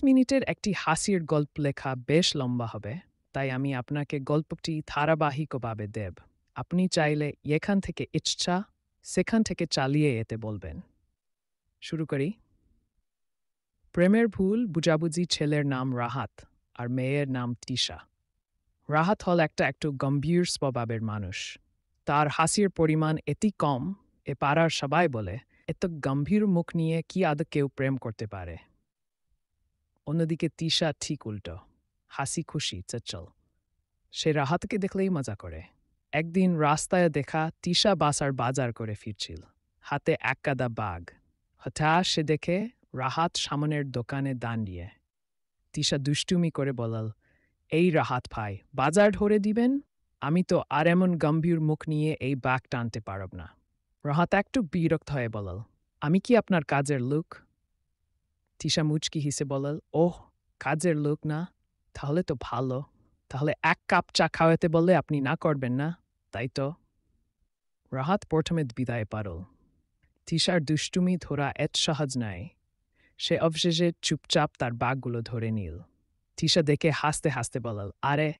মিনিটের একটি হাসির গল্প লেখা বেশ লম্বা হবে, তাই আমি আপনাকে গল্পটি ধারাবাহিকভাবে দেব। আপনি চাইলে এখান থেকে ইচ্ছা সেখান থেকে চালিয়ে যেতে বলবেন। শুরু করি। প্রেমের ভুল বুঝাবুঝি ছেলের নাম রাহাত আর মেয়ের নাম তিশা। রাহাত হল একটু গম্ভীর স্বভাবের মানুষ। তার হাসির পরিমাণ এত কম, এ পাড়ার সবাই বলে, এত গম্ভীর মুখ নিয়ে কি আদৌ কেউ প্রেম করতে পারে। অন্যদিকে তিশা ঠিক উল্টো, হাসি খুশি চঞ্চল। সে রাহাতকে দেখলেই মজা করে। একদিন রাস্তায় দেখা তিশা বাসার বাজার করে ফিরছিল, হাতে এক গাদা বাগ। হঠাৎ সে দেখে রাহাত সামনের দোকানে দাঁড়িয়ে। তিশা দুষ্টুমি করে বলল, এই রাহাত ভাই, বাজার ধরে দিবেন? আমি তো আর এমন গম্ভীর মুখ নিয়ে এই বাগ টানতে পারব না। রাহাত একটু বিরক্ত হয়ে বলল, আমি কি আপনার কাজের লোক? তিশা মুচকি হেসে বলল, ওহ, কাজের লোক না? তাহলে তো ভালো। তাহলে এক কাপ চা খাওয়াতে বললে আপনি না করবেন না, তাই তো? রাহাত প্রথমে বিদায় পারল। তিশার দুষ্টুমি ধরা এত সহজ নয়। সে অবশেষে চুপচাপ তার বাঘগুলো ধরে নিল। তিশা দেখে হাসতে হাসতে বলল, আরে